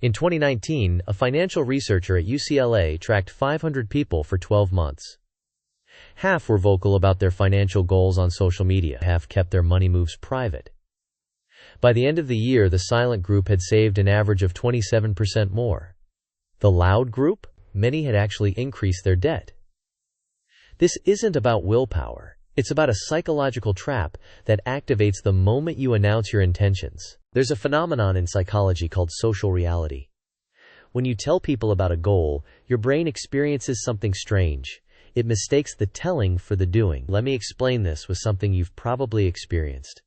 In 2019, a financial researcher at UCLA tracked 500 people for 12 months. Half were vocal about their financial goals on social media, half kept their money moves private. By the end of the year, the silent group had saved an average of 27% more. The loud group? Many had actually increased their debt. This isn't about willpower. It's about a psychological trap that activates the moment you announce your intentions. There's a phenomenon in psychology called social reality. When you tell people about a goal, your brain experiences something strange. It mistakes the telling for the doing. Let me explain this with something you've probably experienced.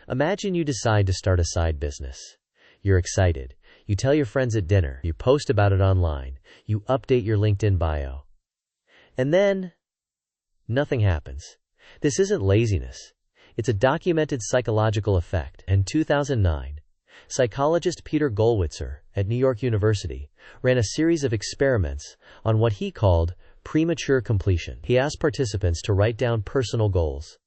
Imagine you decide to start a side business. You're excited. You tell your friends at dinner. You post about it online. You update your LinkedIn bio. And then, nothing happens. This isn't laziness. It's a documented psychological effect. In 2009, psychologist Peter Gollwitzer at New York University ran a series of experiments on what he called premature completion. He asked participants to write down personal goals.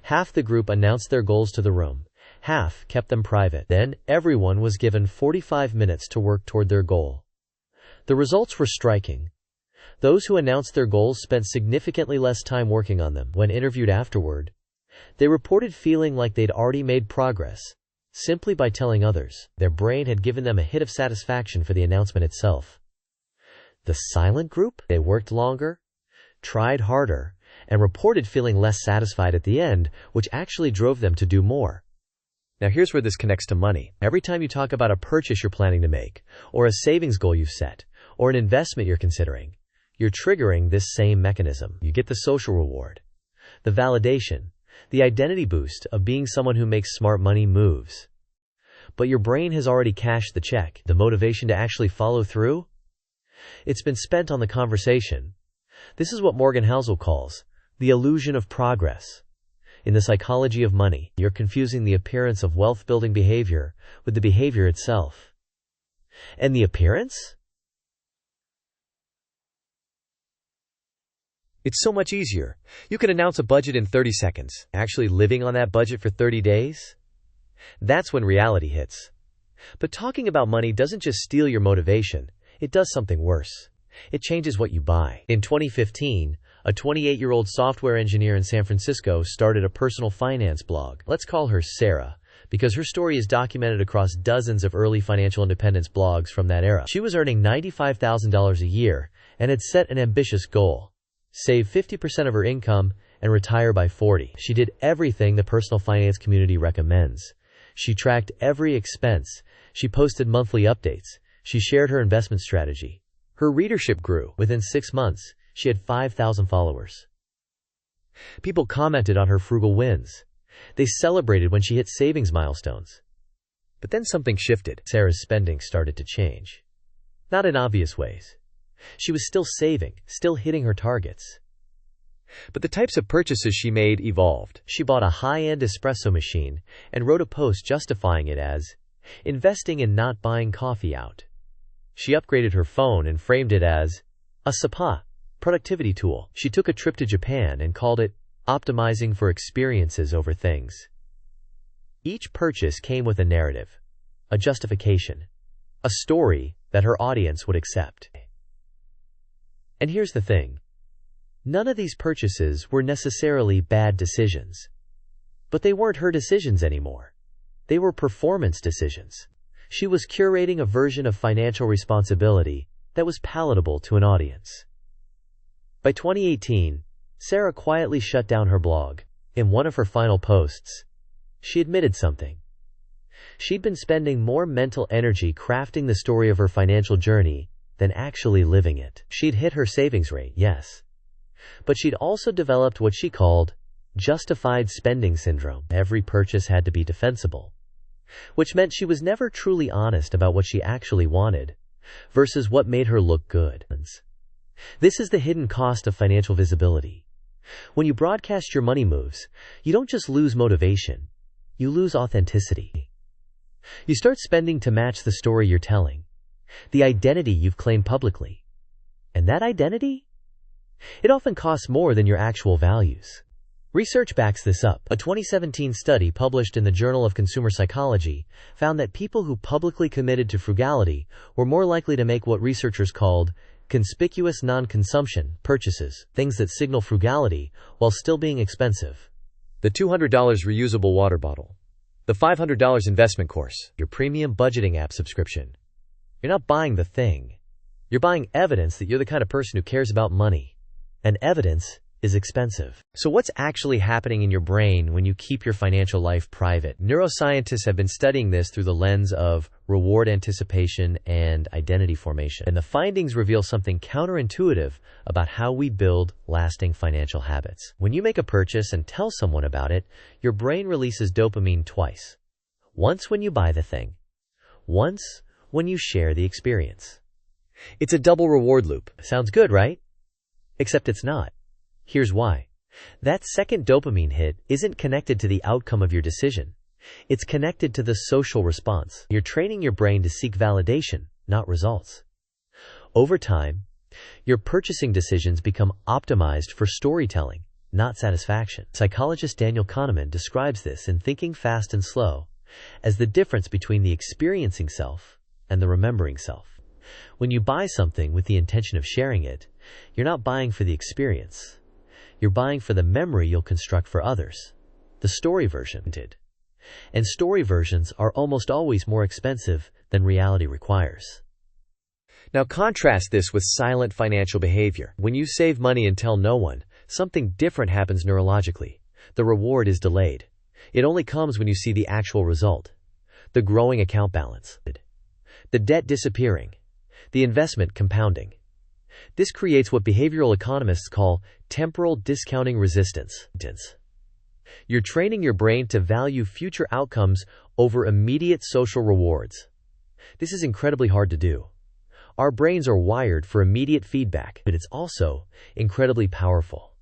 Half the group announced their goals to the room. Half kept them private. Then, everyone was given 45 minutes to work toward their goal. The results were striking. Those who announced their goals spent significantly less time working on them. When interviewed afterward, they reported feeling like they'd already made progress, simply by telling others. Their brain had given them a hit of satisfaction for the announcement itself. The silent group? They worked longer, tried harder, and reported feeling less satisfied at the end, which actually drove them to do more. Now here's where this connects to money. Every time you talk about a purchase you're planning to make, or a savings goal you've set, or an investment you're considering, you're triggering this same mechanism. You get the social reward, the validation, the identity boost of being someone who makes smart money moves. But your brain has already cashed the check. The motivation to actually follow through? It's been spent on the conversation. This is what Morgan Housel calls the illusion of progress. In the psychology of money, you're confusing the appearance of wealth-building behavior with the behavior itself. And the appearance? It's so much easier. You can announce a budget in 30 seconds. Actually living on that budget for 30 days? That's when reality hits. But talking about money doesn't just steal your motivation. It does something worse. It changes what you buy. In 2015, a 28-year-old software engineer in San Francisco started a personal finance blog. Let's call her Sarah, because her story is documented across dozens of early financial independence blogs from that era. She was earning $95,000 a year and had set an ambitious goal: save 50% of her income and retire by 40. She did everything the personal finance community recommends. She tracked every expense. She posted monthly updates. She shared her investment strategy. Her readership grew. Within 6 months, she had 5,000 followers. People commented on her frugal wins. They celebrated when she hit savings milestones. But then something shifted. Sarah's spending started to change. Not in obvious ways. She was still saving, still hitting her targets. But the types of purchases she made evolved. She bought a high-end espresso machine and wrote a post justifying it as investing in not buying coffee out. She upgraded her phone and framed it as a SPA, productivity tool. She took a trip to Japan and called it optimizing for experiences over things. Each purchase came with a narrative, a justification, a story that her audience would accept. And here's the thing. None of these purchases were necessarily bad decisions. But they weren't her decisions anymore. They were performance decisions. She was curating a version of financial responsibility that was palatable to an audience. By 2018, Sarah quietly shut down her blog. In one of her final posts, she admitted something. She'd been spending more mental energy crafting the story of her financial journey than actually living it. She'd hit her savings rate, yes. But she'd also developed what she called justified spending syndrome. Every purchase had to be defensible, which meant she was never truly honest about what she actually wanted versus what made her look good. This is the hidden cost of financial visibility. When you broadcast your money moves, you don't just lose motivation, you lose authenticity. You start spending to match the story you're telling, the identity you've claimed publicly. And that identity? It often costs more than your actual values. Research backs this up. A 2017 study published in the Journal of Consumer Psychology found that people who publicly committed to frugality were more likely to make what researchers called conspicuous non-consumption purchases, things that signal frugality while still being expensive. The $200 reusable water bottle. The $500 investment course. Your premium budgeting app subscription. You're not buying the thing. You're buying evidence that you're the kind of person who cares about money. And evidence is expensive. So what's actually happening in your brain when you keep your financial life private? Neuroscientists have been studying this through the lens of reward anticipation and identity formation. And the findings reveal something counterintuitive about how we build lasting financial habits. When you make a purchase and tell someone about it, your brain releases dopamine twice. Once when you buy the thing. Once when you share the experience. It's a double reward loop. Sounds good, right? Except it's not. Here's why. That second dopamine hit isn't connected to the outcome of your decision. It's connected to the social response. You're training your brain to seek validation, not results. Over time, your purchasing decisions become optimized for storytelling, not satisfaction. Psychologist Daniel Kahneman describes this in Thinking Fast and Slow as the difference between the experiencing self and the remembering self. When you buy something with the intention of sharing it, you're not buying for the experience. You're buying for the memory you'll construct for others. The story version did. And story versions are almost always more expensive than reality requires. Now contrast this with silent financial behavior. When you save money and tell no one, something different happens neurologically. The reward is delayed. It only comes when you see the actual result. The growing account balance. The debt disappearing. The investment compounding. This creates what behavioral economists call temporal discounting resistance. You're training your brain to value future outcomes over immediate social rewards. This is incredibly hard to do. Our brains are wired for immediate feedback, but it's also incredibly powerful.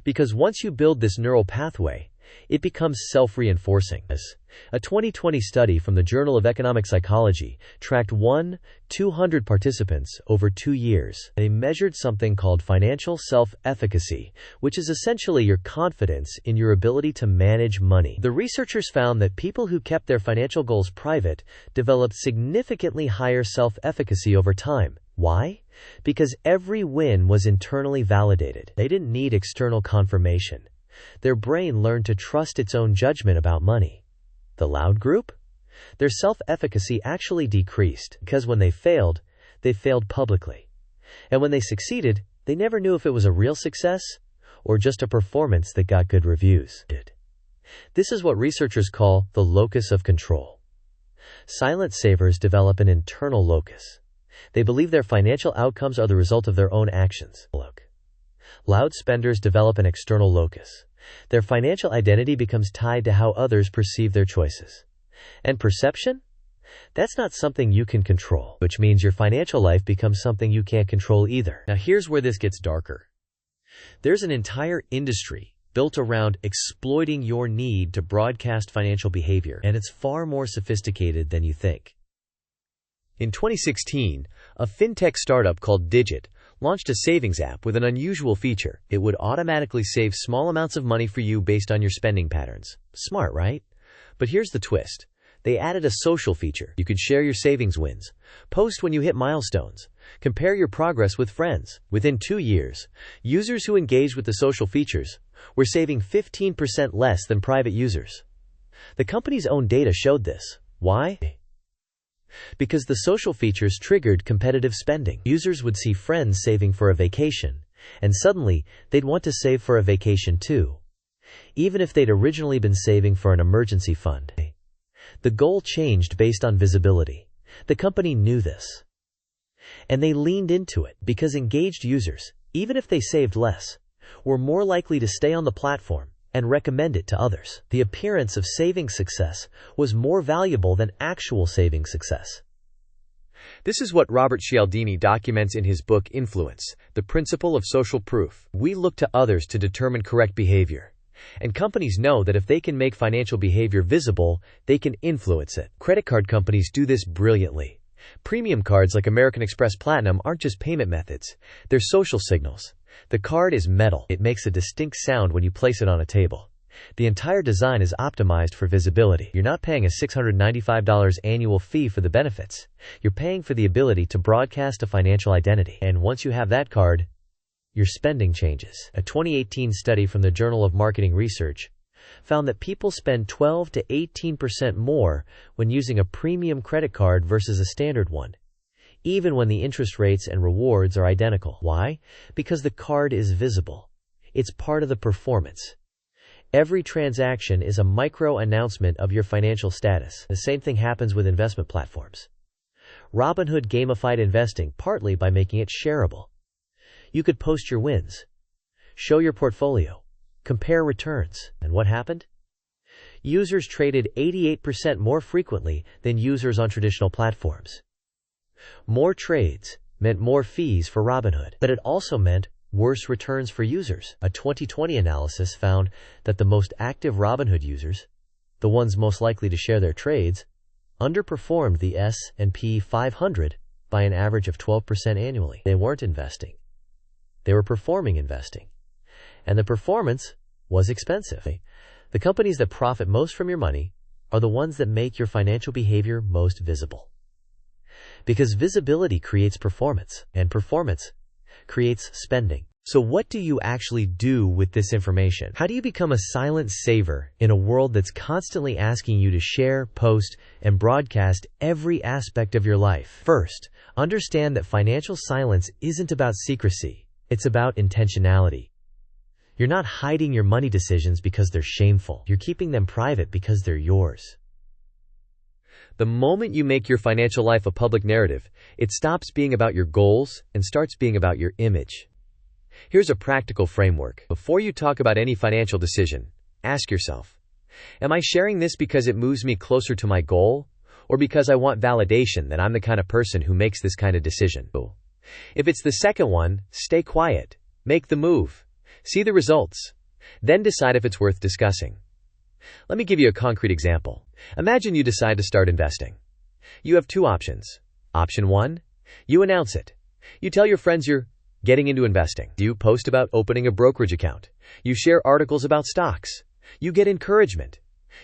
Because once you build this neural pathway, it becomes self-reinforcing. A 2020 study from the Journal of Economic Psychology tracked 200 participants over 2 years. They measured something called financial self-efficacy, which is essentially your confidence in your ability to manage money. The researchers found that people who kept their financial goals private developed significantly higher self-efficacy over time. Why? Because every win was internally validated. They didn't need external confirmation. Their brain learned to trust its own judgment about money. The loud group? Their self-efficacy actually decreased because when they failed publicly. And when they succeeded, they never knew if it was a real success or just a performance that got good reviews. This is what researchers call the locus of control. Silent savers develop an internal locus. They believe their financial outcomes are the result of their own actions. Loud spenders develop an external locus. Their financial identity becomes tied to how others perceive their choices. And perception? That's not something you can control, which means your financial life becomes something you can't control either. Now here's where this gets darker. There's an entire industry built around exploiting your need to broadcast financial behavior, and it's far more sophisticated than you think. In 2016, a fintech startup called Digit launched a savings app with an unusual feature. It would automatically save small amounts of money for you based on your spending patterns. Smart, right? But here's the twist. They added a social feature. You could share your savings wins, post when you hit milestones, compare your progress with friends. Within 2 years, users who engaged with the social features were saving 15% less than private users. The company's own data showed this. Why? Because the social features triggered competitive spending. Users would see friends saving for a vacation, and suddenly, they'd want to save for a vacation too, even if they'd originally been saving for an emergency fund. The goal changed based on visibility. The company knew this. And they leaned into it because engaged users, even if they saved less, were more likely to stay on the platform and recommend it to others. The appearance of saving success was more valuable than actual saving success. This is what Robert Cialdini documents in his book Influence, The Principle of Social Proof. We look to others to determine correct behavior. And companies know that if they can make financial behavior visible, they can influence it. Credit card companies do this brilliantly. Premium cards like American Express Platinum aren't just payment methods, they're social signals. The card is metal. It makes a distinct sound when you place it on a table. The entire design is optimized for visibility. You're not paying a $695 annual fee for the benefits. You're paying for the ability to broadcast a financial identity. And once you have that card, your spending changes. A 2018 study from the Journal of Marketing Research found that people spend 12 to 18% more when using a premium credit card versus a standard one, even when the interest rates and rewards are identical. Why? Because the card is visible. It's part of the performance. Every transaction is a micro-announcement of your financial status. The same thing happens with investment platforms. Robinhood gamified investing partly by making it shareable. You could post your wins, show your portfolio, compare returns. And what happened? Users traded 88% more frequently than users on traditional platforms. More trades meant more fees for Robinhood, but it also meant worse returns for users. A 2020 analysis found that the most active Robinhood users, the ones most likely to share their trades, underperformed the S&P 500 by an average of 12% annually. They weren't investing. They were performing investing. And the performance was expensive. The companies that profit most from your money are the ones that make your financial behavior most visible. Because visibility creates performance, and performance creates spending. So what do you actually do with this information? How do you become a silent saver in a world that's constantly asking you to share, post, and broadcast every aspect of your life? First, understand that financial silence isn't about secrecy. It's about intentionality. You're not hiding your money decisions because they're shameful. You're keeping them private because they're yours. The moment you make your financial life a public narrative, it stops being about your goals and starts being about your image. Here's a practical framework. Before you talk about any financial decision, ask yourself, am I sharing this because it moves me closer to my goal, or because I want validation that I'm the kind of person who makes this kind of decision? If it's the second one, stay quiet. Make the move. See the results. Then decide if it's worth discussing. Let me give you a concrete example. Imagine you decide to start investing. You have two options. Option 1, you announce it. You tell your friends you're getting into investing. You post about opening a brokerage account. You share articles about stocks. You get encouragement.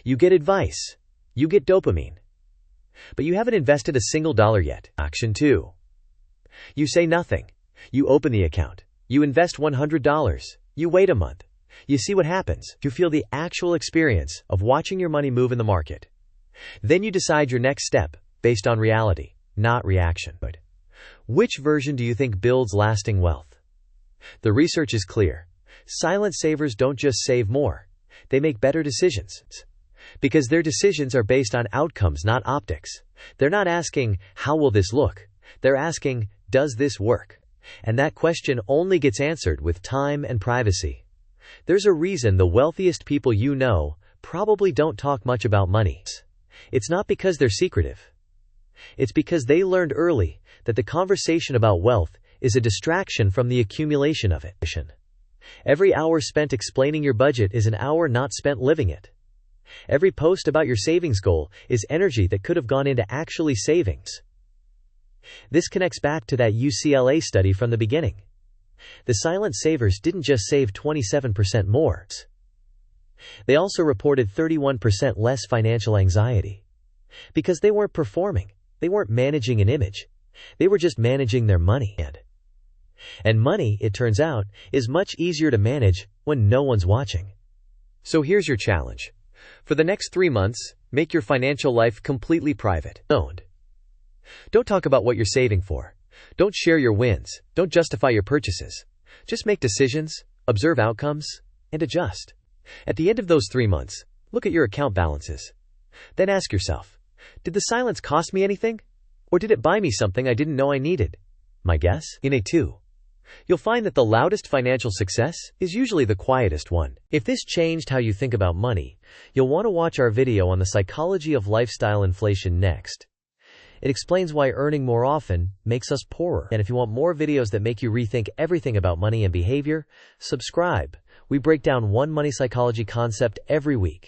You get advice. You get dopamine. But you haven't invested a single dollar yet. Option 2, you say nothing. You open the account. You invest $100. You wait a month. You see what happens. You feel the actual experience of watching your money move in the market. Then you decide your next step based on reality, not reaction. But which version do you think builds lasting wealth? The research is clear. Silent savers don't just save more. They make better decisions. Because their decisions are based on outcomes, not optics. They're not asking, how will this look? They're asking, does this work? And that question only gets answered with time and privacy. There's a reason the wealthiest people you know probably don't talk much about money. It's not because they're secretive. It's because they learned early that the conversation about wealth is a distraction from the accumulation of it. Every hour spent explaining your budget is an hour not spent living it. Every post about your savings goal is energy that could have gone into actually savings. This connects back to that UCLA study from the beginning. The silent savers didn't just save 27% more. They also reported 31% less financial anxiety. Because they weren't performing. They weren't managing an image. They were just managing their money. And money, it turns out, is much easier to manage when no one's watching. So here's your challenge. For the next 3 months, make your financial life completely private. Don't talk about what you're saving for. Don't share your wins. Don't justify your purchases. Just make decisions, observe outcomes, and adjust. At the end of those 3 months, look at your account balances. Then ask yourself, did the silence cost me anything? Or did it buy me something I didn't know I needed? My guess? In A2. You'll find that the loudest financial success is usually the quietest one. If this changed how you think about money, you'll want to watch our video on the psychology of lifestyle inflation next. It explains why earning more often makes us poorer. And if you want more videos that make you rethink everything about money and behavior, subscribe. We break down one money psychology concept every week.